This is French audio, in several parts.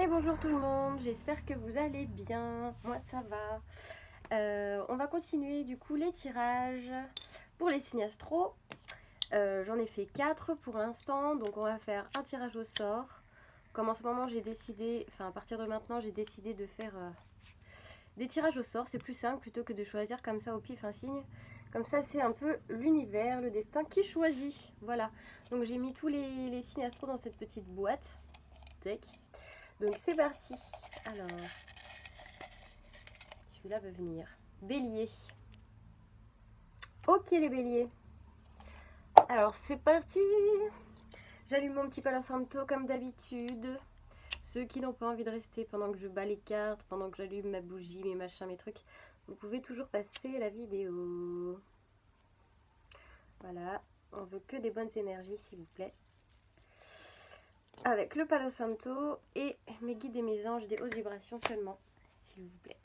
Et bonjour tout le monde, j'espère que vous allez bien, moi ça va. On va continuer du coup les tirages pour les signes astro. J'en ai fait 4 pour l'instant, donc on va faire un tirage au sort. Comme en ce moment j'ai décidé, enfin à partir de maintenant j'ai décidé de faire des tirages au sort, c'est plus simple plutôt que de choisir comme ça au pif un signe. Comme ça c'est un peu l'univers, le destin qui choisit, voilà. Donc j'ai mis tous les signes astro dans cette petite boîte, tac. Donc c'est parti. Alors, celui-là veut venir. Bélier. Ok les béliers. Alors c'est parti. J'allume mon petit Palo Santo comme d'habitude. Ceux qui n'ont pas envie de rester pendant que je bats les cartes, pendant que j'allume ma bougie, mes machins, mes trucs, vous pouvez toujours passer la vidéo. Voilà, on veut que des bonnes énergies s'il vous plaît. Avec le Palo Santo et mes guides et mes anges des hautes vibrations seulement, s'il vous plaît.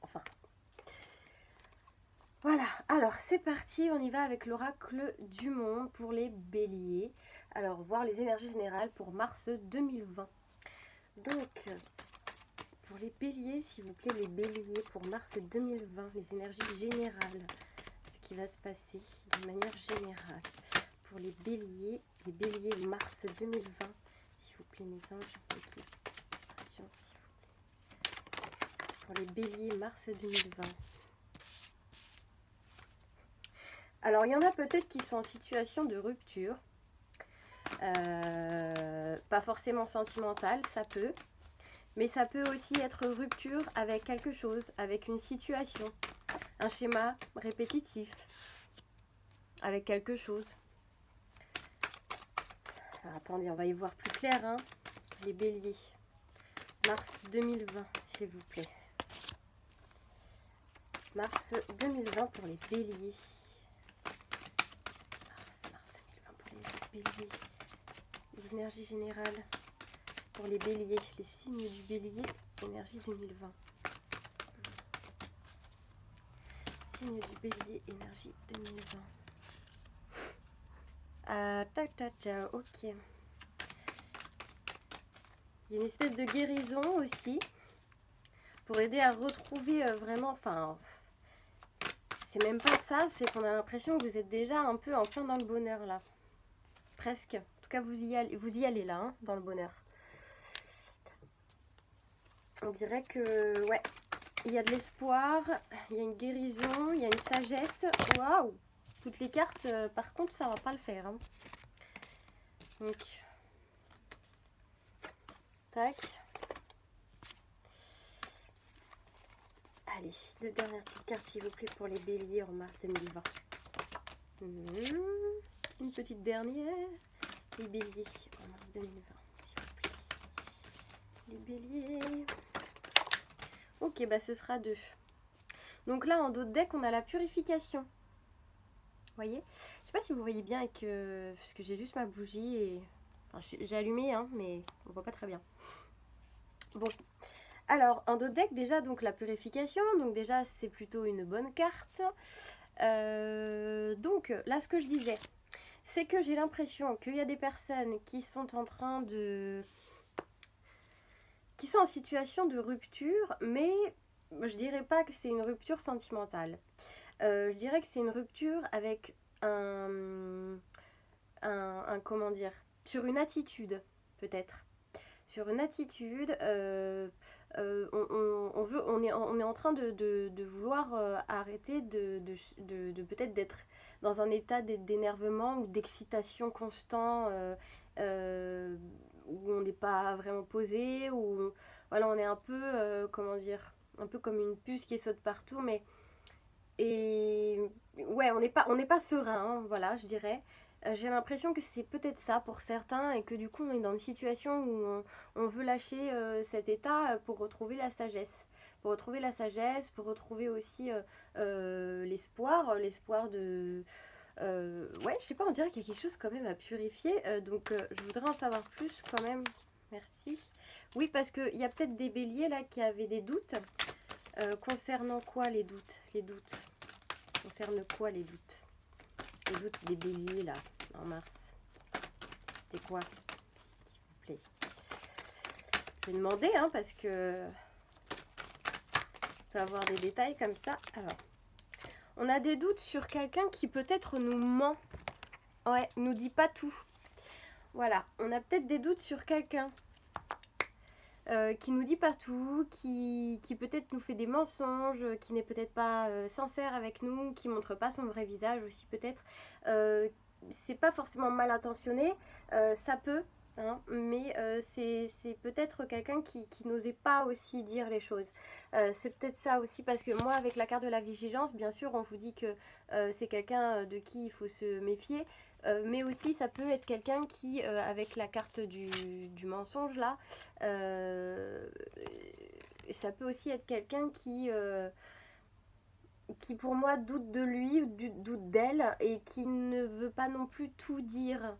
Enfin. Voilà, alors c'est parti, on y va avec l'oracle du monde pour les béliers. Alors, voir les énergies générales pour mars 2020. Donc, pour les béliers, s'il vous plaît, les béliers pour mars 2020, les énergies générales, ce qui va se passer de manière générale. Pour les béliers mars 2020, s'il vous plaît, mes anges, s'il vous plaît. Pour les béliers mars 2020. Alors, il y en a peut-être qui sont en situation de rupture. Pas forcément sentimentale, ça peut. Mais ça peut aussi être rupture avec quelque chose, avec une situation. Un schéma répétitif. Avec quelque chose. Alors, attendez, on va y voir plus clair. Hein. Les béliers. Mars 2020, s'il vous plaît. Mars 2020 pour les béliers. Mars 2020 pour les béliers. Les énergies générales pour les béliers, les signes du bélier, énergie 2020. Signe du bélier, énergie 2020. Ok. Il y a une espèce de guérison aussi pour aider à retrouver vraiment, enfin, c'est même pas ça, c'est qu'on a l'impression que vous êtes déjà un peu en plein dans le bonheur là. Presque. En tout cas, vous y allez là, hein, dans le bonheur. On dirait que, ouais, il y a de l'espoir, il y a une guérison, il y a une sagesse. Waouh! Toutes les cartes, par contre, ça va pas le faire. Hein. Donc, tac. Allez, 2 dernières petites cartes, s'il vous plaît, pour les béliers en mars 2020. Une petite dernière. Les béliers en mars 2020, s'il vous plaît. Les béliers. Ok, bah ce sera 2. Donc là, en dos de deck, on a la purification. Vous voyez? Je sais pas si vous voyez bien avec, parce que j'ai juste ma bougie et... Enfin, j'ai allumé, hein, mais on voit pas très bien. Bon. Alors, en dos de deck, déjà, donc la purification. Donc déjà, c'est plutôt une bonne carte. Donc, là, ce que je disais, c'est que j'ai l'impression qu'il y a des personnes qui sont en train de... qui sont en situation de rupture, mais je dirais pas que c'est une rupture sentimentale. Je dirais que c'est une rupture avec comment dire, sur une attitude, peut-être. Sur une attitude, on est en train de vouloir arrêter de peut-être d'être dans un état d'énervement ou d'excitation constant où on n'est pas vraiment posé, où voilà, on est un peu, comment dire, un peu comme une puce qui saute partout, mais et ouais, on n'est pas serein, hein, voilà, je dirais. J'ai l'impression que c'est peut-être ça pour certains et que du coup on est dans une situation où on veut lâcher cet état pour retrouver la sagesse. Pour retrouver la sagesse, pour retrouver aussi l'espoir de... ouais, je sais pas, on dirait qu'il y a quelque chose quand même à purifier. Donc je voudrais en savoir plus quand même. Merci. Oui, parce qu'il y a peut-être des béliers là qui avaient des doutes. Concernant quoi les doutes? Les doutes. Concerne quoi les doutes? Les doutes des béliers là, en mars. C'était quoi? S'il vous plaît. Je vais demander, hein, parce que on peut avoir des détails comme ça. Alors, on a des doutes sur quelqu'un qui peut-être nous ment. Ouais, nous dit pas tout. Voilà, on a peut-être des doutes sur quelqu'un qui nous dit pas tout, qui peut-être nous fait des mensonges, qui n'est peut-être pas sincère avec nous, qui montre pas son vrai visage aussi peut-être. C'est pas forcément mal intentionné, ça peut, hein, mais c'est peut-être quelqu'un qui n'osait pas aussi dire les choses. C'est peut-être ça aussi, parce que moi avec la carte de la vigilance, bien sûr on vous dit que c'est quelqu'un de qui il faut se méfier, mais aussi ça peut être quelqu'un qui, avec la carte du mensonge là, ça peut aussi être quelqu'un qui pour moi doute de lui ou doute d'elle et qui ne veut pas non plus tout dire,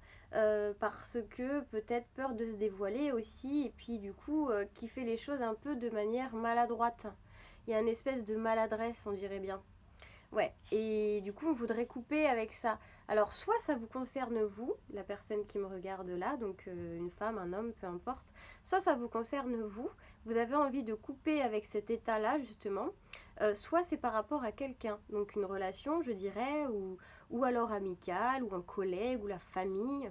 parce que peut-être peur de se dévoiler aussi, et puis du coup qui fait les choses un peu de manière maladroite. Il y a une espèce de maladresse, on dirait bien. Ouais, et du coup, on voudrait couper avec ça. Alors, soit ça vous concerne vous, la personne qui me regarde là, donc une femme, un homme, peu importe, soit ça vous concerne vous, vous avez envie de couper avec cet état-là, justement, soit c'est par rapport à quelqu'un, donc une relation, je dirais, ou alors amicale, ou un collègue, ou la famille.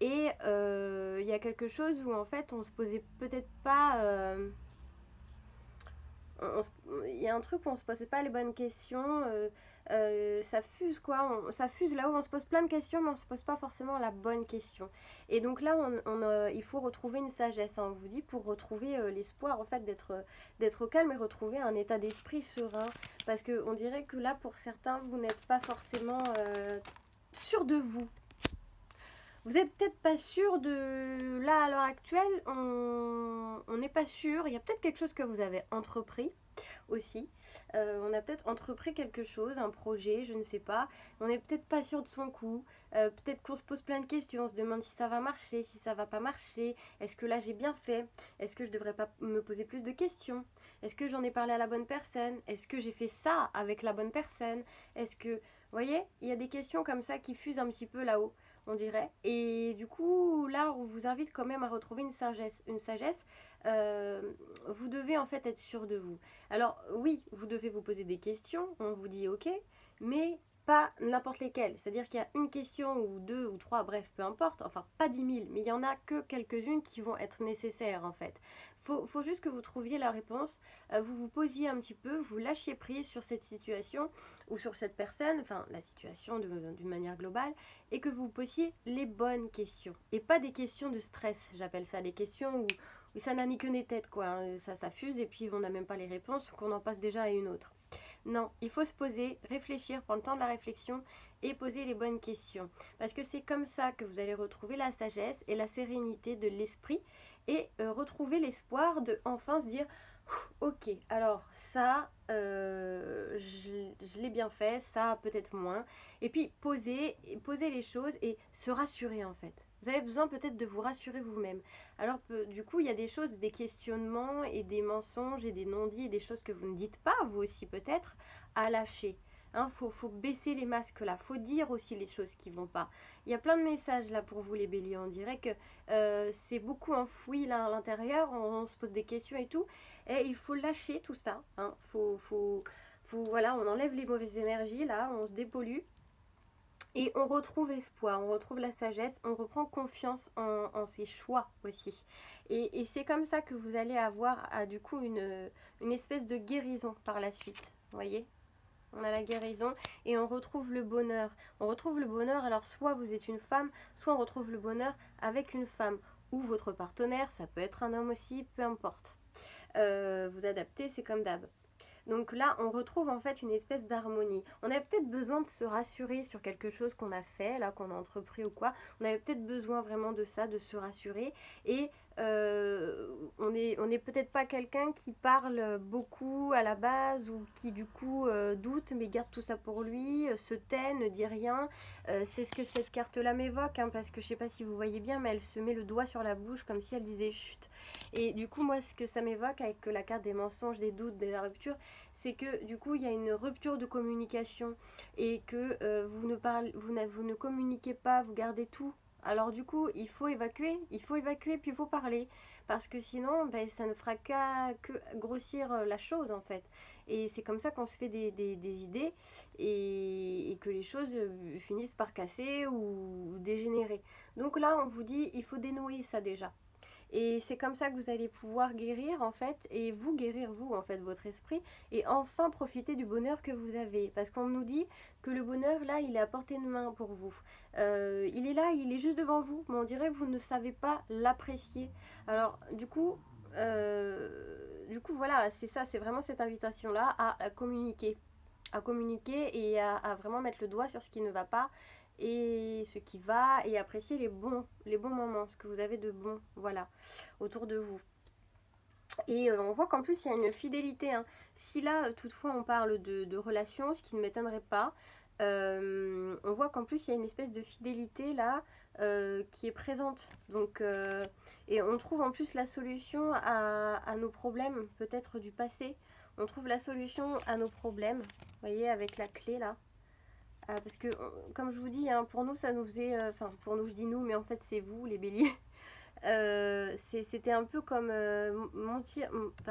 Et il y a quelque chose où en fait on se posait peut-être pas il y a un truc où on se pose pas les bonnes questions, ça fuse quoi, ça fuse là où on se pose plein de questions mais on se pose pas forcément la bonne question. Et donc là il faut retrouver une sagesse, hein, on vous dit, pour retrouver l'espoir en fait d'être au calme et retrouver un état d'esprit serein, parce que on dirait que là pour certains vous n'êtes pas forcément sûr de vous. Vous êtes peut-être pas sûr de... Là, à l'heure actuelle, on n'est pas sûr. Il y a peut-être quelque chose que vous avez entrepris aussi. On a peut-être entrepris quelque chose, un projet, je ne sais pas. On n'est peut-être pas sûr de son coup. Peut-être qu'on se pose plein de questions. On se demande si ça va marcher, si ça va pas marcher. Est-ce que là, j'ai bien fait? Est-ce que je devrais pas me poser plus de questions? Est-ce que j'en ai parlé à la bonne personne? Est-ce que j'ai fait ça avec la bonne personne? Est-ce que... Vous voyez, il y a des questions comme ça qui fusent un petit peu là-haut, on dirait. Et du coup, là, on vous invite quand même à retrouver une sagesse. Une sagesse, vous devez en fait être sûr de vous. Alors oui, vous devez vous poser des questions, on vous dit ok, mais pas n'importe lesquelles. C'est-à-dire qu'il y a une question ou deux ou trois, bref, peu importe, enfin pas 10 000, mais il y en a que quelques-unes qui vont être nécessaires en fait. Faut juste que vous trouviez la réponse, vous vous posiez un petit peu, vous lâchiez prise sur cette situation ou sur cette personne, enfin la situation d'une manière globale, et que vous posiez les bonnes questions. Et pas des questions de stress, j'appelle ça, des questions où ça n'a ni queue ni tête, quoi, hein. Ça fuse et puis on n'a même pas les réponses, qu'on en passe déjà à une autre. Non, il faut se poser, réfléchir, prendre le temps de la réflexion et poser les bonnes questions. Parce que c'est comme ça que vous allez retrouver la sagesse et la sérénité de l'esprit et retrouver l'espoir de enfin se dire ok, alors ça, je l'ai bien fait, ça peut-être moins. Et puis poser les choses et se rassurer en fait. Vous avez besoin peut-être de vous rassurer vous-même. Alors du coup, il y a des choses, des questionnements et des mensonges et des non-dits et des choses que vous ne dites pas, vous aussi peut-être, à lâcher. Hein, faut baisser les masques là, faut dire aussi les choses qui vont pas. Il y a plein de messages là pour vous les béliers, on dirait que c'est beaucoup enfoui là à l'intérieur, on se pose des questions et tout, et il faut lâcher tout ça, hein. Voilà, on enlève les mauvaises énergies là, on se dépollue. Et on retrouve espoir, on retrouve la sagesse, on reprend confiance en ses choix aussi. Et c'est comme ça que vous allez avoir du coup une espèce de guérison par la suite. Vous voyez, on a la guérison et on retrouve le bonheur. On retrouve le bonheur, alors soit vous êtes une femme, soit on retrouve le bonheur avec une femme. Ou votre partenaire, ça peut être un homme aussi, peu importe. Vous adaptez, c'est comme d'hab. Donc là, on retrouve en fait une espèce d'harmonie. On avait peut-être besoin de se rassurer sur quelque chose qu'on a fait, là, qu'on a entrepris ou quoi. On avait peut-être besoin vraiment de ça, de se rassurer. Et on est peut-être pas quelqu'un qui parle beaucoup à la base ou qui du coup doute mais garde tout ça pour lui, se tait, ne dit rien. C'est ce que cette carte-là m'évoque, hein, parce que je sais pas si vous voyez bien, mais elle se met le doigt sur la bouche comme si elle disait chut. Et du coup, moi, ce que ça m'évoque avec la carte des mensonges, des doutes, de la rupture, c'est que du coup, il y a une rupture de communication et que vous ne communiquez pas, vous gardez tout Alors du coup, il faut évacuer, puis il faut parler. Parce que sinon, ben, ça ne fera que grossir la chose en fait. Et c'est comme ça qu'on se fait des idées et que les choses finissent par casser ou dégénérer. Donc là, on vous dit, il faut dénouer ça déjà. Et c'est comme ça que vous allez pouvoir guérir en fait, et vous guérir vous en fait, votre esprit, et enfin profiter du bonheur que vous avez. Parce qu'on nous dit que le bonheur là, il est à portée de main pour vous. Il est là, il est juste devant vous, mais on dirait que vous ne savez pas l'apprécier. Alors du coup voilà, c'est ça, c'est vraiment cette invitation là à communiquer. À communiquer et à vraiment mettre le doigt sur ce qui ne va pas et ce qui va et apprécier les bons moments, ce que vous avez de bon, voilà, autour de vous. Et on voit qu'en plus il y a une fidélité, hein. Si là toutefois on parle de relations, ce qui ne m'étonnerait pas, on voit qu'en plus il y a une espèce de fidélité là qui est présente. Donc, et on trouve en plus la solution à nos problèmes, peut-être du passé. On trouve la solution à nos problèmes, vous voyez, avec la clé là. Parce que, comme je vous dis, hein, pour nous, ça nous faisait... Enfin, pour nous, je dis nous, mais en fait, c'est vous, les béliers. C'était un peu comme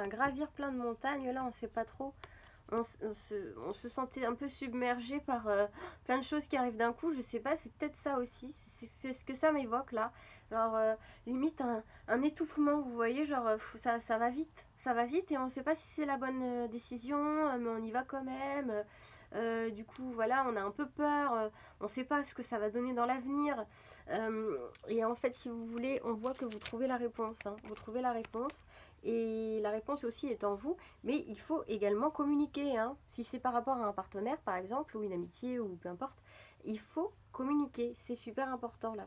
gravir plein de montagnes, là, on sait pas trop. On se sentait un peu submergé par plein de choses qui arrivent d'un coup, je sais pas, c'est peut-être ça aussi. C'est ce que ça m'évoque, là. Genre, limite, un étouffement, vous voyez, genre, ça va vite. Ça va vite et on sait pas si c'est la bonne décision, mais on y va quand même. Du coup, voilà, on a un peu peur, on ne sait pas ce que ça va donner dans l'avenir. Et en fait, si vous voulez, on voit que vous trouvez la réponse, hein. Vous trouvez la réponse. Et la réponse aussi est en vous. Mais il faut également communiquer, hein. Si c'est par rapport à un partenaire, par exemple, ou une amitié, ou peu importe, il faut communiquer. C'est super important, là.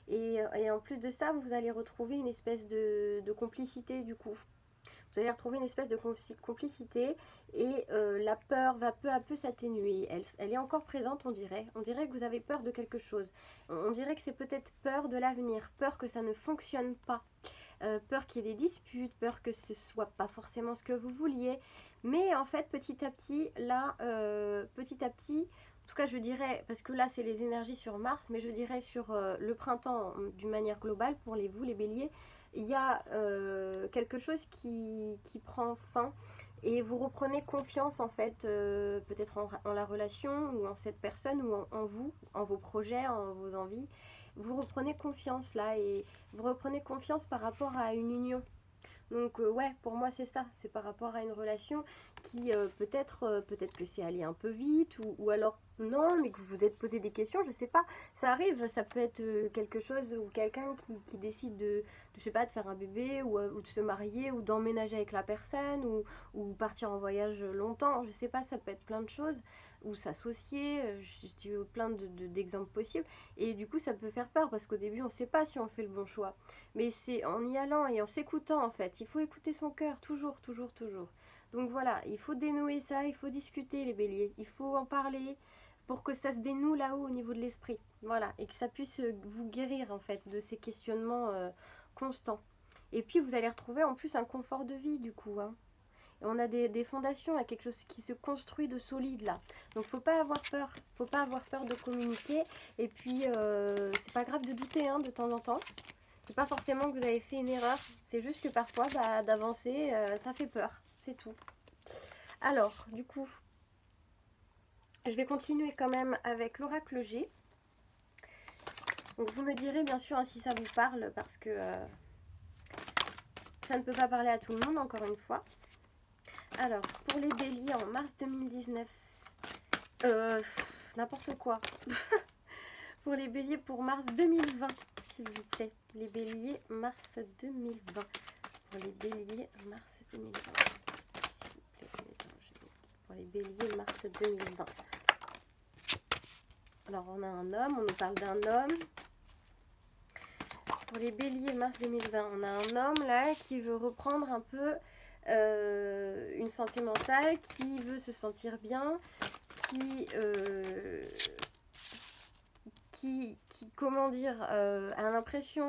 Et en plus de ça, vous allez retrouver une espèce de complicité, du coup. Vous allez retrouver une espèce de complicité et la peur va peu à peu s'atténuer. Elle est encore présente, on dirait. On dirait que vous avez peur de quelque chose. On dirait que c'est peut-être peur de l'avenir, peur que ça ne fonctionne pas, peur qu'il y ait des disputes, peur que ce soit pas forcément ce que vous vouliez. Mais en fait, petit à petit, là, petit à petit, en tout cas, je dirais, parce que là, c'est les énergies sur Mars, mais je dirais sur le printemps d'une manière globale, pour vous, les béliers, il y a quelque chose qui prend fin et vous reprenez confiance en fait, peut-être en la relation ou en cette personne ou en vous, en vos projets, en vos envies. Vous reprenez confiance là et vous reprenez confiance par rapport à une union. Donc ouais, pour moi c'est ça, c'est par rapport à une relation qui peut-être que c'est allé un peu vite ou alors non, mais que vous vous êtes posé des questions, je sais pas, ça arrive, ça peut être quelque chose ou quelqu'un qui décide je sais pas, de faire un bébé ou de se marier ou d'emménager avec la personne ou partir en voyage longtemps, je sais pas, ça peut être plein de choses ou s'associer, je dis plein d'exemples possibles et du coup ça peut faire peur parce qu'au début on sait pas si on fait le bon choix. Mais c'est en y allant et en s'écoutant en fait. Il faut écouter son cœur, toujours, toujours, toujours. Donc voilà, il faut dénouer ça, il faut discuter les béliers. Il faut en parler pour que ça se dénoue là-haut au niveau de l'esprit. Voilà, et que ça puisse vous guérir en fait de ces questionnements constants. Et puis vous allez retrouver en plus un confort de vie du coup, hein. Et on a des fondations, à quelque chose qui se construit de solide là. Donc faut pas avoir peur, faut pas avoir peur de communiquer. Et puis c'est pas grave de douter hein, de temps en temps. C'est pas forcément que vous avez fait une erreur, c'est juste que parfois d'avancer, ça fait peur, c'est tout. Alors, du coup, je vais continuer quand même avec l'oracle G. Donc vous me direz bien sûr hein, si ça vous parle, parce que ça ne peut pas parler à tout le monde, encore une fois. Alors, pour les béliers en mars 2019, n'importe quoi. Pour les béliers pour mars 2020, s'il vous plaît. Les béliers mars 2020. Pour les béliers mars 2020. S'il vous plaît, les anges. Pour les béliers mars 2020. Alors, on a un homme, on nous parle d'un homme. Pour les béliers mars 2020, on a un homme là qui veut reprendre un peu une santé mentale, qui veut se sentir bien, qui comment dire, a l'impression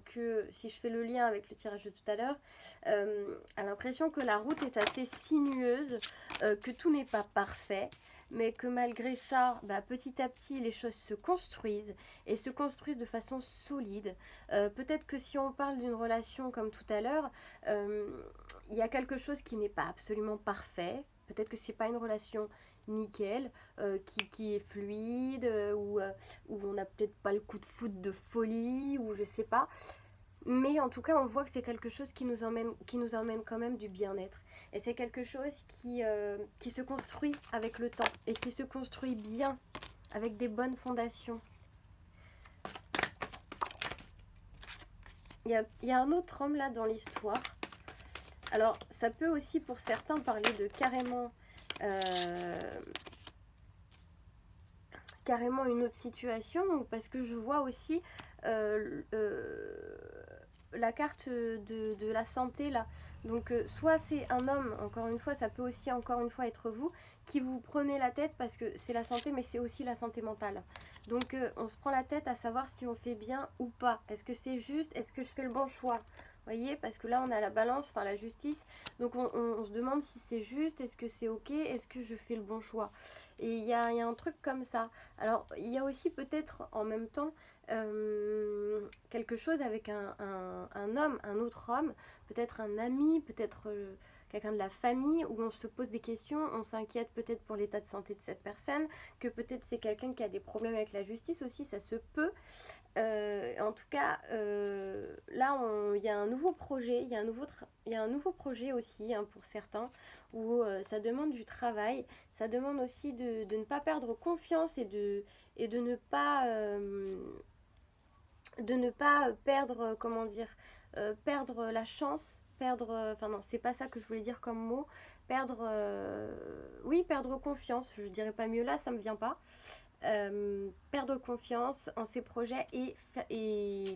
que, si je fais le lien avec le tirage de tout à l'heure, a l'impression que la route est assez sinueuse, que tout n'est pas parfait, mais que malgré ça, bah, petit à petit, les choses se construisent et se construisent de façon solide. Peut-être que si on parle d'une relation comme tout à l'heure, il y a quelque chose qui n'est pas absolument parfait. Peut-être que c'est pas une relation nickel, qui est fluide, où on n'a peut-être pas le coup de foudre de folie, ou je sais pas. Mais en tout cas, on voit que c'est quelque chose qui nous emmène quand même du bien-être. Et c'est quelque chose qui se construit avec le temps et qui se construit bien, avec des bonnes fondations. Il y a un autre homme là dans l'histoire. Alors, ça peut aussi pour certains parler de carrément une autre situation, parce que je vois aussi la carte de la santé là. Donc soit c'est un homme, encore une fois, ça peut aussi encore une fois être vous, qui vous prenez la tête parce que c'est la santé, mais c'est aussi la santé mentale. Donc on se prend la tête à savoir si on fait bien ou pas. Est-ce que c'est juste? Est-ce que je fais le bon choix? Voyez, parce que là on a la balance, enfin la justice, donc on se demande si c'est juste, est-ce que c'est ok, est-ce que je fais le bon choix. Et il y a un truc comme ça. Alors il y a aussi peut-être en même temps quelque chose avec un homme, un autre homme, peut-être un ami, peut-être quelqu'un de la famille, où on se pose des questions, on s'inquiète peut-être pour l'état de santé de cette personne, que peut-être c'est quelqu'un qui a des problèmes avec la justice aussi, ça se peut. En tout cas, là, il y a un nouveau projet, il y a un nouveau projet aussi, hein, pour certains, où ça demande du travail, ça demande aussi de ne pas perdre confiance et de ne pas perdre, comment dire, perdre la chance, enfin non, c'est pas ça que je voulais dire comme mot, oui, perdre confiance, je dirais pas mieux là, ça me vient pas. Perdre confiance en ses projets et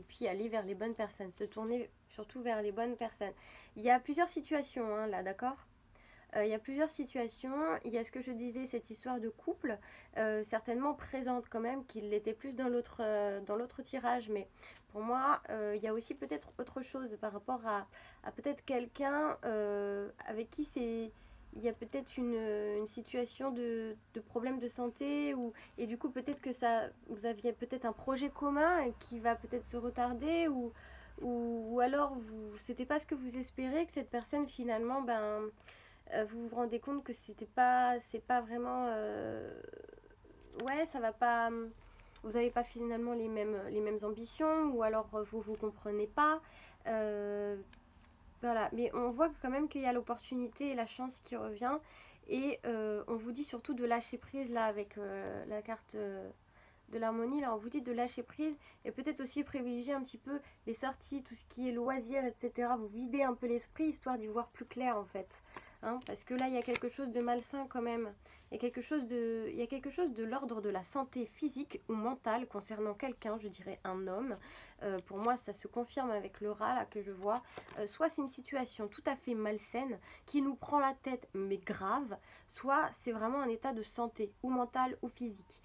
puis aller vers les bonnes personnes, se tourner surtout vers les bonnes personnes. Il y a plusieurs situations, hein, là, d'accord. Il y a plusieurs situations. Il y a ce que je disais, cette histoire de couple, certainement présente quand même, qu'il l'était plus dans l'autre tirage. Mais pour moi, il y a aussi peut-être autre chose par rapport à peut-être quelqu'un avec qui il y a peut-être une situation de problème de santé, et du coup peut-être que vous aviez peut-être un projet commun qui va peut-être se retarder, ou alors c'était pas ce que vous espérez, que cette personne finalement, ben vous vous rendez compte que c'est pas vraiment, ouais, ça va pas, vous n'avez pas finalement les mêmes ambitions, ou alors vous comprenez pas, euh, voilà. Mais on voit quand même qu'il y a l'opportunité et la chance qui revient, et on vous dit surtout de lâcher prise là avec la carte de l'harmonie. Là on vous dit de lâcher prise, et peut-être aussi privilégier un petit peu les sorties, tout ce qui est loisirs, etc. Vous videz un peu l'esprit histoire d'y voir plus clair en fait. Hein, parce que là il y a quelque chose de malsain quand même. Il y a quelque chose de l'ordre de la santé physique ou mentale concernant quelqu'un, je dirais un homme. Pour moi ça se confirme avec le rat là que je vois. Soit c'est une situation tout à fait malsaine qui nous prend la tête mais grave, soit c'est vraiment un état de santé ou mental ou physique.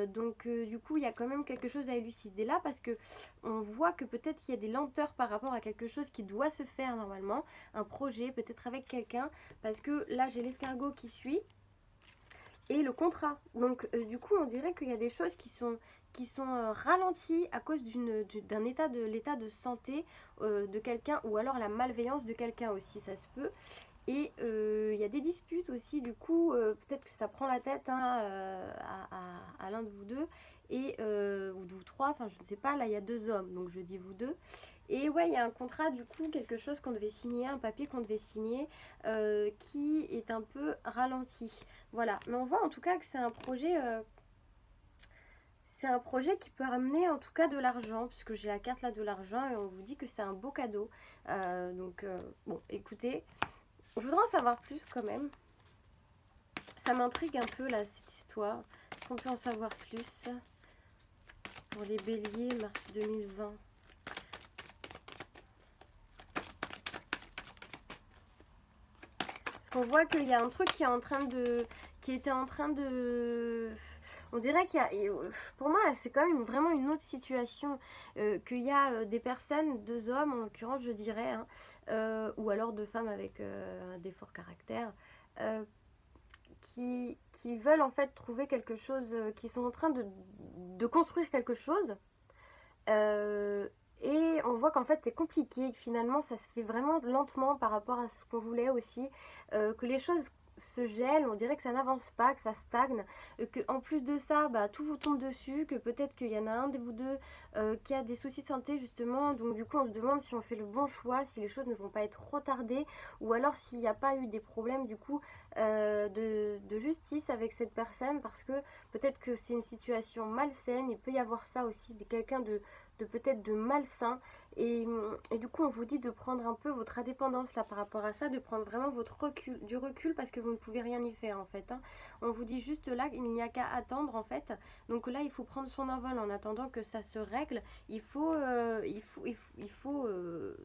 Donc du coup il y a quand même quelque chose à élucider là, parce que on voit que peut-être il y a des lenteurs par rapport à quelque chose qui doit se faire normalement, un projet peut-être avec quelqu'un, parce que là j'ai l'escargot qui suit et le contrat. Donc du coup on dirait qu'il y a des choses qui sont ralenties à cause d'un l'état de santé de quelqu'un, ou alors la malveillance de quelqu'un aussi, ça se peut. Et il y a des disputes aussi, du coup, peut-être que ça prend la tête, hein, à l'un de vous deux, ou de vous trois, enfin je ne sais pas, là il y a deux hommes, donc je dis vous deux. Et ouais, il y a un contrat, du coup, quelque chose qu'on devait signer, un papier qu'on devait signer, qui est un peu ralenti. Voilà, mais on voit en tout cas que c'est un projet qui peut ramener en tout cas de l'argent, puisque j'ai la carte là de l'argent, et on vous dit que c'est un beau cadeau. Donc, bon, écoutez, je voudrais en savoir plus quand même. Ça m'intrigue un peu là, cette histoire. Est-ce qu'on peut en savoir plus pour les béliers, mars 2020? Parce qu'on voit qu'il y a un truc qui était en train de... On dirait qu'il y a... Pour moi, là, c'est quand même vraiment une autre situation. Qu'il y a des personnes, deux hommes en l'occurrence, je dirais, hein, ou alors deux femmes avec des forts caractères, qui veulent en fait trouver quelque chose, qui sont en train de construire quelque chose. Euh, et on voit qu'en fait c'est compliqué, que finalement ça se fait vraiment lentement par rapport à ce qu'on voulait aussi, que les choses se gèlent, on dirait que ça n'avance pas, que ça stagne, que en plus de ça, bah, tout vous tombe dessus, que peut-être qu'il y en a un de vous deux qui a des soucis de santé justement, donc du coup on se demande si on fait le bon choix, si les choses ne vont pas être retardées, ou alors s'il n'y a pas eu des problèmes du coup de justice avec cette personne, parce que peut-être que c'est une situation malsaine, il peut y avoir ça aussi, quelqu'un de peut-être de malsain et du coup on vous dit de prendre un peu votre indépendance là par rapport à ça, de prendre vraiment votre recul, du recul parce que vous ne pouvez rien y faire en fait, hein. On vous dit juste là il n'y a qu'à attendre en fait, donc là il faut prendre son envol en attendant que ça se règle, il faut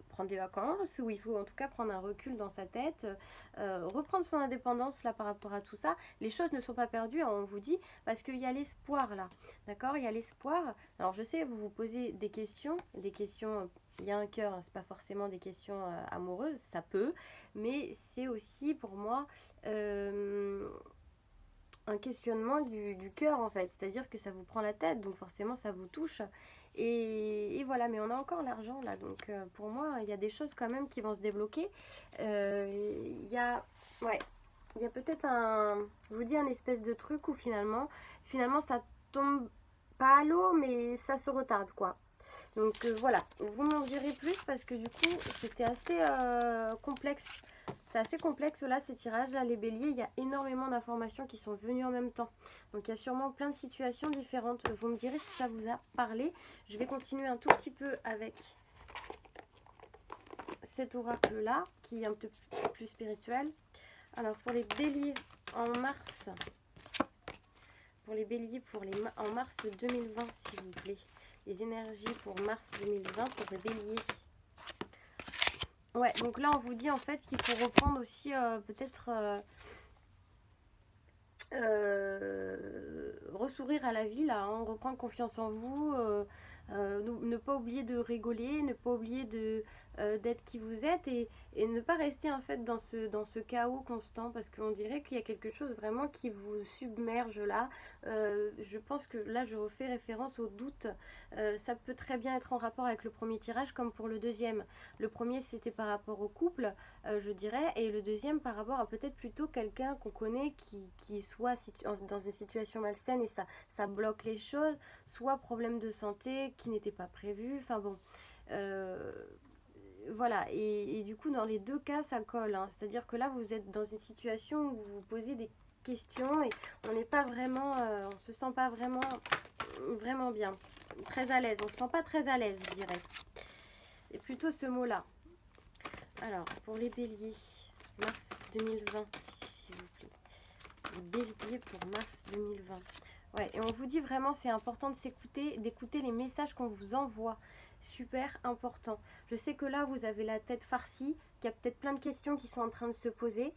prendre des vacances ou il faut en tout cas prendre un recul dans sa tête, reprendre son indépendance là par rapport à tout ça. Les choses ne sont pas perdues, hein, on vous dit, parce qu'il y a l'espoir là, d'accord, il y a l'espoir. Alors je sais, vous vous posez des questions, il y a un cœur, hein, c'est pas forcément des questions amoureuses, ça peut, mais c'est aussi pour moi un questionnement du cœur en fait, c'est-à-dire que ça vous prend la tête, donc forcément ça vous touche. Et voilà, mais on a encore l'argent là, donc pour moi il y a des choses quand même qui vont se débloquer. Il y a, ouais, il y a peut-être je vous dis un espèce de truc où finalement ça tombe pas à l'eau, mais ça se retarde quoi. Donc voilà, vous m'en direz plus parce que du coup c'était assez complexe. C'est assez complexe là ces tirages là, les béliers, il y a énormément d'informations qui sont venues en même temps. Donc il y a sûrement plein de situations différentes. Vous me direz si ça vous a parlé. Je vais continuer un tout petit peu avec cet oracle là qui est un peu plus spirituel. Alors pour les béliers en mars, en mars 2020 s'il vous plaît. Les énergies pour mars 2020 pour les béliers. Ouais, donc là on vous dit en fait qu'il faut reprendre aussi peut-être ressourire à la vie là, hein, reprendre confiance en vous, ne pas oublier de rigoler, ne pas oublier d'être qui vous êtes et ne pas rester en fait dans ce chaos constant parce qu'on dirait qu'il y a quelque chose vraiment qui vous submerge là. Je pense que là je refais référence au doute. Ça peut très bien être en rapport avec le premier tirage comme pour le deuxième. Le premier c'était par rapport au couple, je dirais, et le deuxième par rapport à peut-être plutôt quelqu'un qu'on connaît qui soit dans une situation malsaine et ça bloque les choses, soit problème de santé qui n'était pas prévu, enfin bon. Euh, voilà, et du coup dans les deux cas ça colle, hein. C'est-à-dire que là vous êtes dans une situation où vous vous posez des questions et on n'est pas vraiment, on se sent pas vraiment bien, très à l'aise, on se sent pas très à l'aise je dirais, et plutôt ce mot là. Alors, pour les béliers, mars 2020, s'il vous plaît. Les béliers pour mars 2020. Ouais, et on vous dit vraiment, c'est important de s'écouter, d'écouter les messages qu'on vous envoie. Super important. Je sais que là, vous avez la tête farcie, qu'il y a peut-être plein de questions qui sont en train de se poser.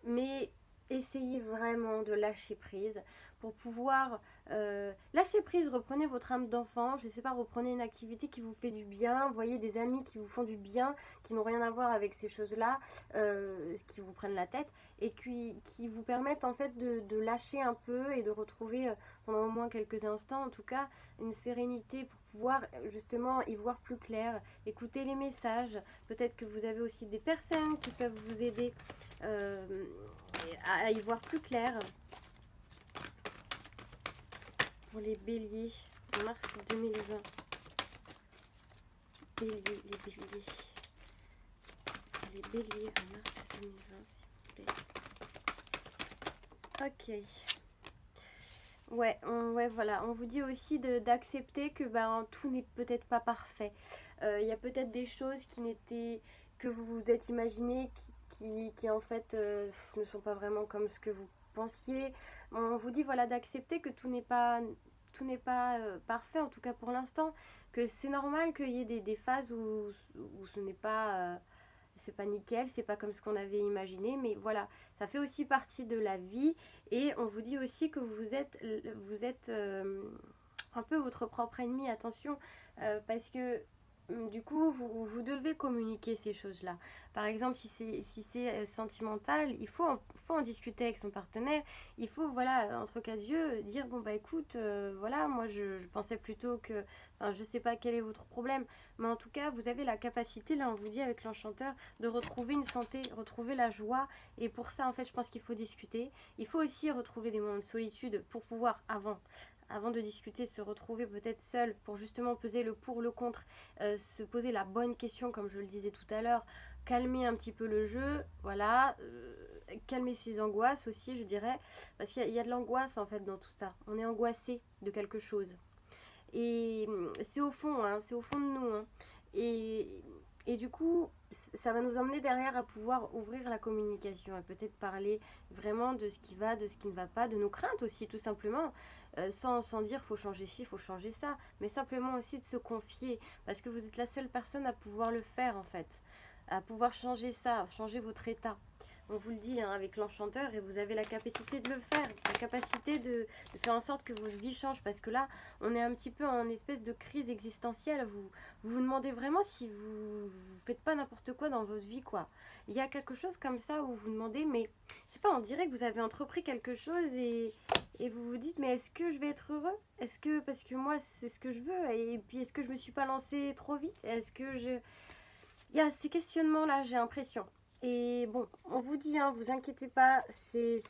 Mais essayez vraiment de lâcher prise pour pouvoir lâcher prise. Reprenez votre âme d'enfant, je sais pas, reprenez une activité qui vous fait du bien, voyez des amis qui vous font du bien, qui n'ont rien à voir avec ces choses là, qui vous prennent la tête et qui vous permettent en fait de lâcher un peu et de retrouver pendant au moins quelques instants en tout cas une sérénité pour pouvoir justement y voir plus clair, écouter les messages. Peut-être que vous avez aussi des personnes qui peuvent vous aider à y voir plus clair. Pour les béliers, mars 2020. Bélier, les béliers. Les béliers en mars 2020, s'il vous plaît. Ok. Ouais, ouais, voilà. On vous dit aussi d'accepter que ben, tout n'est peut-être pas parfait. Il y a peut-être des choses que vous vous êtes imaginées qui en fait ne sont pas vraiment comme ce que vous pensiez. On vous dit voilà d'accepter que tout n'est pas parfait, en tout cas pour l'instant. Que c'est normal qu'il y ait des phases où ce n'est pas... c'est pas nickel, c'est pas comme ce qu'on avait imaginé, mais voilà, ça fait aussi partie de la vie. Et on vous dit aussi que vous êtes un peu votre propre ennemi, attention, parce que du coup, vous devez communiquer ces choses-là. Par exemple, si c'est sentimental, faut en discuter avec son partenaire. Il faut, voilà, entre quatre yeux, dire, bon, bah écoute, voilà, moi je pensais plutôt que... Enfin, je sais pas quel est votre problème, mais en tout cas, vous avez la capacité, là, on vous dit avec l'enchanteur, de retrouver une santé, retrouver la joie. Et pour ça, en fait, je pense qu'il faut discuter. Il faut aussi retrouver des moments de solitude pour pouvoir, avant de discuter, se retrouver peut-être seul pour justement peser le pour, le contre, se poser la bonne question, comme je le disais tout à l'heure, calmer un petit peu le jeu, voilà, calmer ses angoisses aussi, je dirais, parce qu'il y a de l'angoisse en fait dans tout ça. On est angoissé de quelque chose. Et c'est au fond, hein, c'est au fond de nous. Hein. Et, et du coup, ça va nous emmener derrière à pouvoir ouvrir la communication et peut-être parler vraiment de ce qui va, de ce qui ne va pas, de nos craintes aussi, tout simplement, sans dire faut changer ci, faut changer ça, mais simplement aussi de se confier, parce que vous êtes la seule personne à pouvoir le faire en fait, à pouvoir changer ça, changer votre état. On vous le dit hein, avec l'enchanteur et vous avez la capacité de le faire, la capacité de faire en sorte que votre vie change parce que là, on est un petit peu en espèce de crise existentielle. Vous demandez vraiment si vous faites pas n'importe quoi dans votre vie, quoi. Il y a quelque chose comme ça où vous vous demandez, mais je sais pas, on dirait que vous avez entrepris quelque chose et vous vous dites, mais est-ce que je vais être heureux? Est-ce que, parce que moi, c'est ce que je veux, et puis est-ce que je me suis pas lancée trop vite? Est-ce que je. Il y a ces questionnements-là, j'ai l'impression. Et bon, on vous dit, hein, vous inquiétez pas, c'est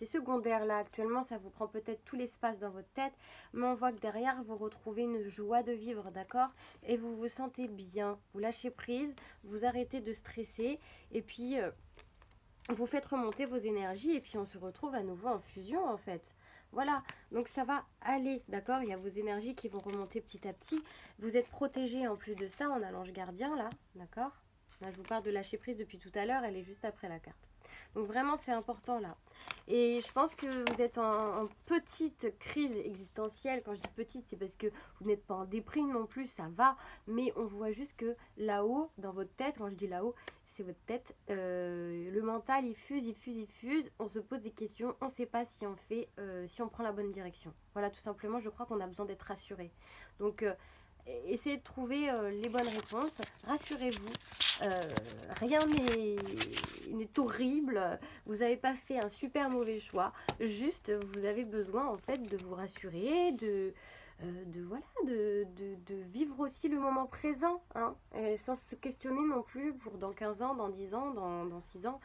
secondaire là actuellement, ça vous prend peut-être tout l'espace dans votre tête, mais on voit que derrière vous retrouvez une joie de vivre, d'accord? Et vous vous sentez bien, vous lâchez prise, vous arrêtez de stresser, et puis vous faites remonter vos énergies, et puis on se retrouve à nouveau en fusion en fait. Voilà, donc ça va aller, d'accord? Il y a vos énergies qui vont remonter petit à petit. Vous êtes protégé en plus de ça, on a l'ange gardien là, d'accord? Là, je vous parle de lâcher prise depuis tout à l'heure, elle est juste après la carte. Donc vraiment, c'est important là. Et je pense que vous êtes en petite crise existentielle. Quand je dis petite, c'est parce que vous n'êtes pas en déprime non plus, ça va. Mais on voit juste que là-haut, dans votre tête, quand je dis là-haut, c'est votre tête, le mental, il fuse, il fuse, il fuse. On se pose des questions, on ne sait pas si on fait, si on prend la bonne direction. Voilà, tout simplement, je crois qu'on a besoin d'être rassuré. Donc, essayez de trouver les bonnes réponses. Rassurez-vous, rien n'est horrible. Vous n'avez pas fait un super mauvais choix. Juste, vous avez besoin en fait de vous rassurer, voilà, de vivre aussi le moment présent, hein, et sans se questionner non plus pour dans 15 ans, dans 10 ans, dans 6 ans.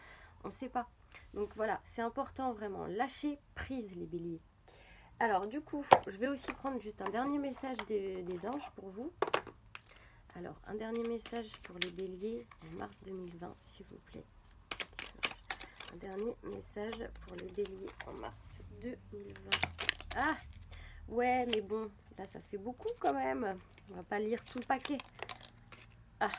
On ne sait pas. Donc voilà, c'est important vraiment. Lâchez prise les béliers. Alors du coup, je vais aussi prendre juste un dernier message des anges pour vous. Alors, un dernier message pour les béliers en mars 2020, s'il vous plaît. Un dernier message pour les béliers en mars 2020. Ah, ouais, mais bon, là, ça fait beaucoup quand même. On va pas lire tout le paquet. Ah.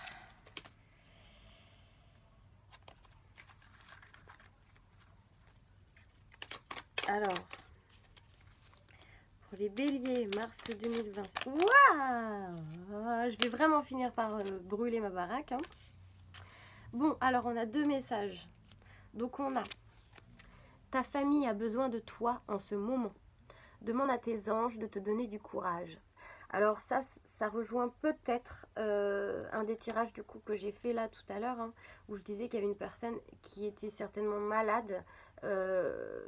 Alors, pour les béliers, mars 2020. Waouh! Je vais vraiment finir par brûler ma baraque. Hein. Bon, alors on a deux messages. Donc on a ta famille a besoin de toi en ce moment. Demande à tes anges de te donner du courage. Alors ça rejoint peut-être un des tirages du coup que j'ai fait là tout à l'heure, hein, où je disais qu'il y avait une personne qui était certainement malade,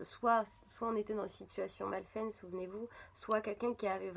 soit on était dans une situation malsaine, souvenez-vous, soit quelqu'un qui avait